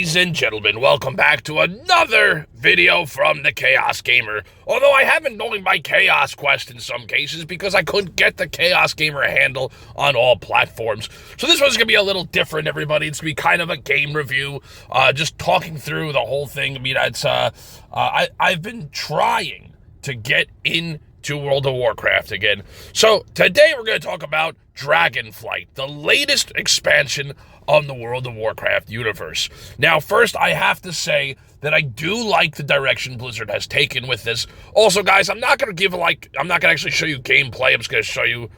Ladies and gentlemen, welcome back to another video from the Chaos Gamer. Although I have been going by Chaos Quest in some cases because I couldn't get the Chaos Gamer handle on all platforms. So this one's going to be a little different, everybody. It's going to be kind of a game review, just talking through the whole thing. I mean, I've been trying to get into World of Warcraft again. So today we're going to talk about Dragonflight, the latest expansion on the World of Warcraft universe. Now, first, I have to say that I do like the direction Blizzard has taken with this. Also, guys, I'm not going to actually show you gameplay. I'm just going to show you,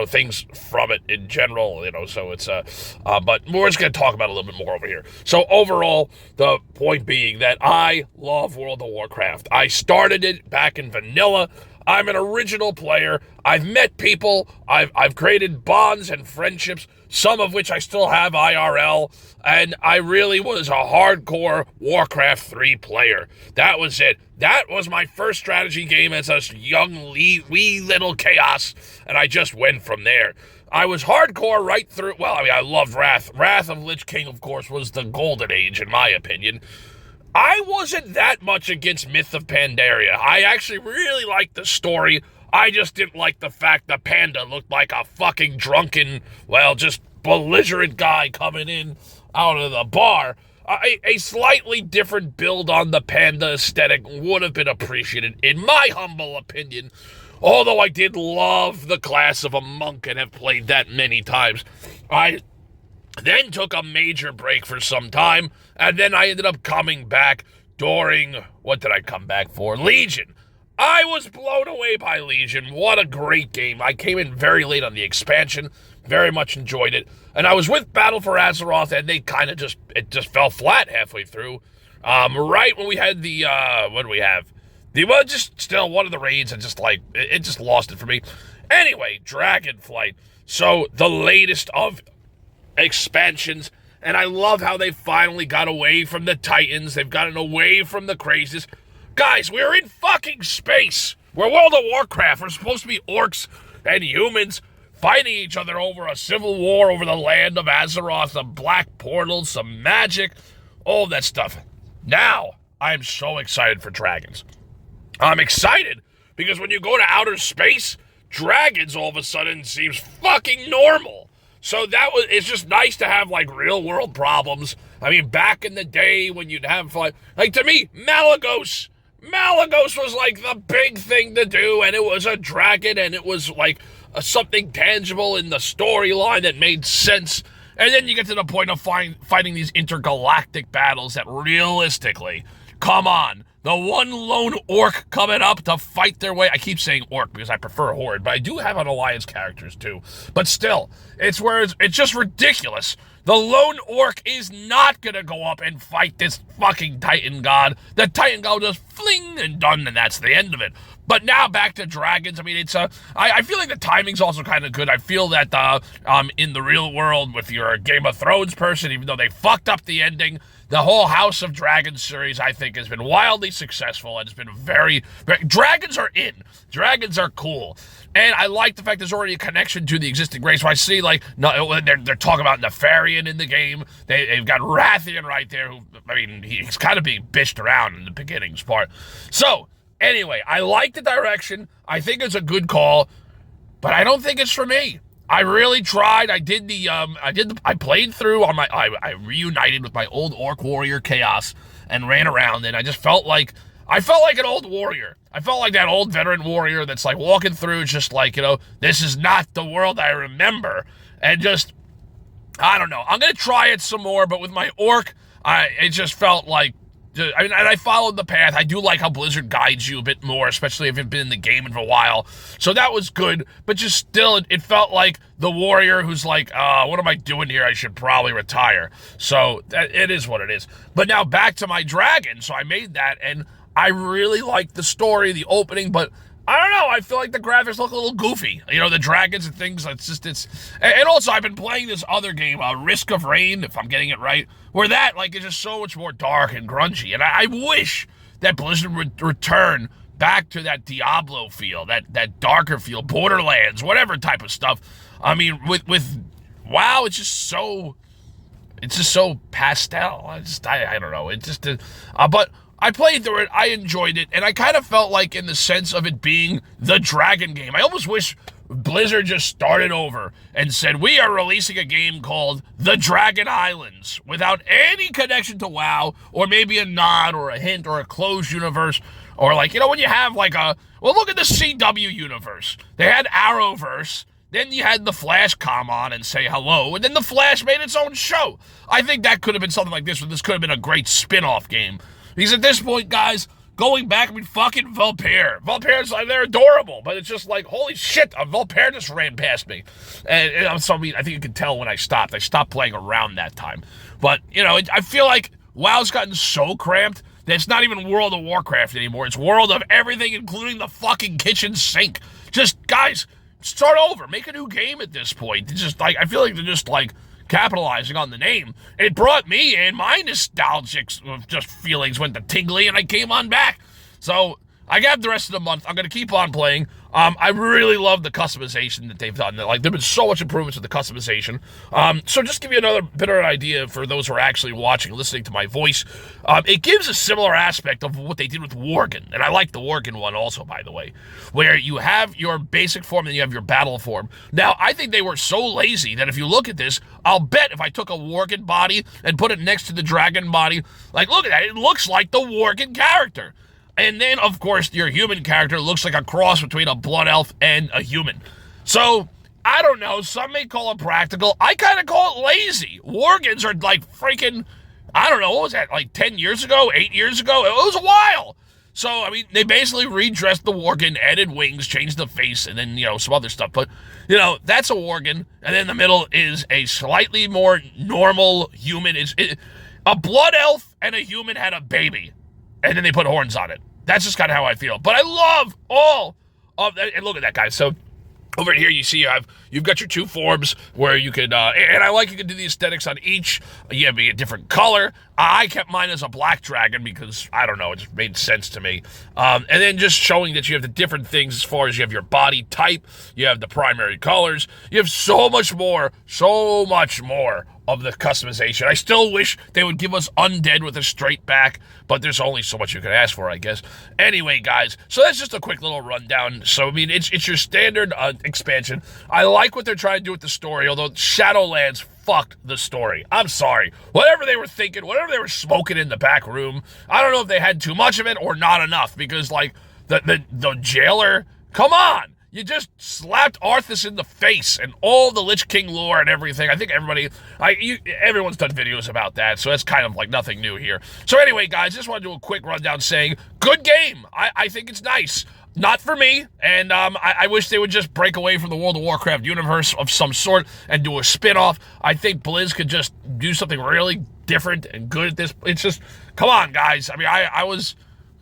things from it in general, so it's, but we're just going to talk about it a little bit more over here. So overall, the point being that I love World of Warcraft. I started it back in vanilla. I'm an original player. I've met people. I've created bonds and friendships, some of which I still have IRL, and I really was a hardcore Warcraft 3 player. That was it. That was my first strategy game as a young wee little chaos, and I just went from there. I was hardcore right through. Well, I mean, I loved Wrath. Wrath of Lich King, of course, was the golden age, in my opinion. I wasn't that much against Myth of Pandaria. I actually really liked the story. I just didn't like the fact the panda looked like a fucking drunken, just belligerent guy coming in out of the bar. A slightly different build on the panda aesthetic would have been appreciated, in my humble opinion. Although I did love the class of a monk and have played that many times. I then took a major break for some time, and then I ended up coming back during, what did I come back for? Legion. I was blown away by Legion. What a great game. I came in very late on the expansion, very much enjoyed it, and I was with Battle for Azeroth, and they kind of just fell flat halfway through. Right when we had the, what do we have? Just still one of the raids, and it just lost it for me. Anyway, Dragonflight. So, the latest of expansions, and I love how they finally got away from the Titans. They've gotten away from the crazes. Guys, we're in fucking space. We're World of Warcraft. We're supposed to be orcs and humans fighting each other over a civil war over the land of Azeroth, some black portals, some magic, all that stuff. Now, I'm so excited for dragons. I'm excited because when you go to outer space, dragons all of a sudden seems fucking normal. So it's just nice to have, real world problems. I mean, back in the day when you'd have, to me, Malagos was, the big thing to do, and it was a dragon, and it was, something tangible in the storyline that made sense. And then you get to the point of fighting these intergalactic battles that realistically, come on, the one lone orc coming up to fight their way. I keep saying orc because I prefer horde, but I do have an alliance characters too. But still, it's just ridiculous. The lone orc is not gonna go up and fight this fucking Titan god. The Titan god will just fling and done, and that's the end of it. But now back to dragons. I mean, I feel like the timing's also kind of good. I feel that in the real world, if you're a Game of Thrones person, even though they fucked up the ending, the whole House of Dragons series, I think, has been wildly successful, and it's been very dragons are in. Dragons are cool. And I like the fact there's already a connection to the existing race. So I see, they're talking about Nefarian in the game. They've got Rathian right there, who, he's kind of being bitched around in the beginnings part. So, anyway, I like the direction. I think it's a good call, but I don't think it's for me. I really tried. I played through on I reunited with my old Orc Warrior Chaos and ran around, and I just felt like an old warrior. I felt like that old veteran warrior that's walking through just this is not the world I remember. And just, I don't know. I'm going to try it some more, but with my Orc, it just felt like, and I followed the path. I do like how Blizzard guides you a bit more, especially if you've been in the game for a while. So that was good, but just still, it felt like the warrior who's what am I doing here? I should probably retire. So it is what it is. But now back to my dragon. So I made that, and I really liked the story, the opening, but I don't know, I feel like the graphics look a little goofy. The dragons and things, and also I've been playing this other game, Risk of Rain, if I'm getting it right, where that, is just so much more dark and grungy, and I wish that Blizzard would return back to that Diablo feel, that darker feel, Borderlands, whatever type of stuff. I mean, with WoW, it's just so, It's just so pastel. I don't know. It just, but I played through it. I enjoyed it, and I kind of felt like in the sense of it being the Dragon game. I almost wish Blizzard just started over and said, we are releasing a game called The Dragon Islands without any connection to WoW, or maybe a nod or a hint or a closed universe, or like, when you have like look at the CW universe. They had Arrowverse. Then you had the Flash come on and say hello, and then the Flash made its own show. I think that could have been something like this, or this could have been a great spin-off game. Because at this point, guys, going back, fucking Vulpere. Vulpere's, they're adorable, but it's just like, holy shit, a Vulpere just ran past me. And I think you can tell when I stopped. I stopped playing around that time. But, I feel like WoW's gotten so cramped that it's not even World of Warcraft anymore. It's World of everything, including the fucking kitchen sink. Just, guys, start over. Make a new game at this point. It's just like, I feel like they're just like capitalizing on the name. It brought me in my nostalgic just feelings went to tingly, and I came on back. So I got the rest of the month. I'm going to keep on playing. I really love the customization that they've done. Like, there've been so much improvements with the customization. So just give you another bit of an idea for those who are actually watching, listening to my voice. It gives a similar aspect of what they did with Worgen. And I like the Worgen one also, by the way, where you have your basic form and you have your battle form. Now, I think they were so lazy that if you look at this, I'll bet if I took a Worgen body and put it next to the dragon body, like, look at that, it looks like the Worgen character. And then, of course, your human character looks like a cross between a blood elf and a human. So, I don't know. Some may call it practical. I kind of call it lazy. Worgens are like freaking, I don't know, what was that, like 10 years ago, 8 years ago? It was a while. So, they basically redressed the Worgen, added wings, changed the face, and then, some other stuff. But, that's a Worgen. And then in the middle is a slightly more normal human. A blood elf and a human had a baby. And then they put horns on it. That's just kind of how I feel. But I love all of that. And look at that, guys. So over here, you see you've got your two forms where you could, and I like you can do the aesthetics on each. You have a different color. I kept mine as a black dragon because, I don't know, it just made sense to me. And then just showing that you have the different things as far as you have your body type, you have the primary colors, you have so much more of the customization. I still wish they would give us undead with a straight back, but there's only so much you can ask for, I guess. Anyway, guys, so that's just a quick little rundown. So, it's your standard expansion. I like what they're trying to do with the story, although Shadowlands fucked the story. I'm sorry. Whatever they were thinking, whatever they were smoking in the back room, I don't know if they had too much of it or not enough, because, like, the jailer, come on! You just slapped Arthas in the face and all the Lich King lore and everything. I think everyone's done videos about that, so that's kind of like nothing new here. So anyway, guys, just want to do a quick rundown saying, good game. I think it's nice. Not for me, and I wish they would just break away from the World of Warcraft universe of some sort and do a spin-off. I think Blizz could just do something really different and good at this. It's just, come on, guys.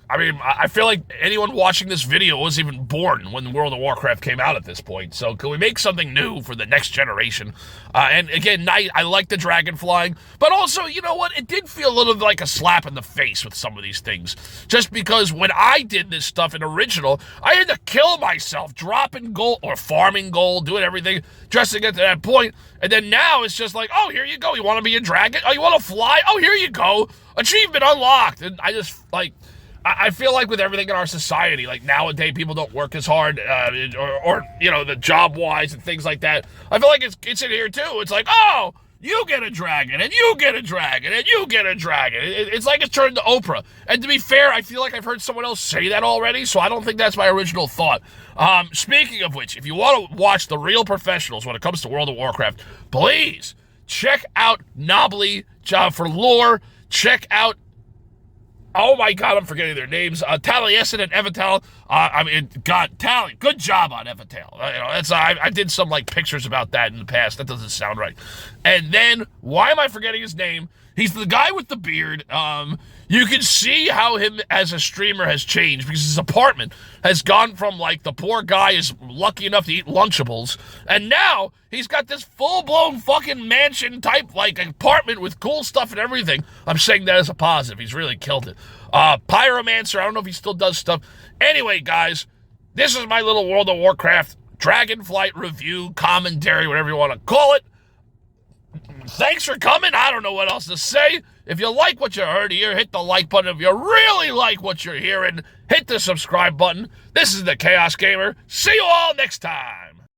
I feel like anyone watching this video wasn't even born when World of Warcraft came out at this point. So can we make something new for the next generation? And again, I like the dragon flying, but also, you know what? It did feel a little like a slap in the face with some of these things. Just because when I did this stuff in original, I had to kill myself, dropping gold or farming gold, doing everything just to get to that point. And then now it's just like, oh, here you go. You want to be a dragon? Oh, you want to fly? Oh, here you go. Achievement unlocked. And I just, like, I feel like with everything in our society, like nowadays people don't work as hard, or the job-wise and things like that. I feel like it's in here too. It's like, oh, you get a dragon, and you get a dragon, and you get a dragon. It's like it's turned to Oprah. And to be fair, I feel like I've heard someone else say that already, so I don't think that's my original thought. Speaking of which, if you want to watch the real professionals when it comes to World of Warcraft, please check out Nobly for lore. Check out, oh my God, I'm forgetting their names. Taliesin and Evital. Tally, good job on Evital. I did some like pictures about that in the past. That doesn't sound right. And then, why am I forgetting his name? He's the guy with the beard. You can see how him as a streamer has changed because his apartment has gone from like the poor guy is lucky enough to eat Lunchables, and now he's got this full-blown fucking mansion type like apartment with cool stuff and everything. I'm saying that as a positive. He's really killed it. Pyromancer, I don't know if he still does stuff. Anyway, guys, this is my little World of Warcraft Dragonflight review, commentary, whatever you want to call it. Thanks for coming. I don't know what else to say. If you like what you heard here, hit the like button. If you really like what you're hearing, hit the subscribe button. This is the Chaos Gamer. See you all next time.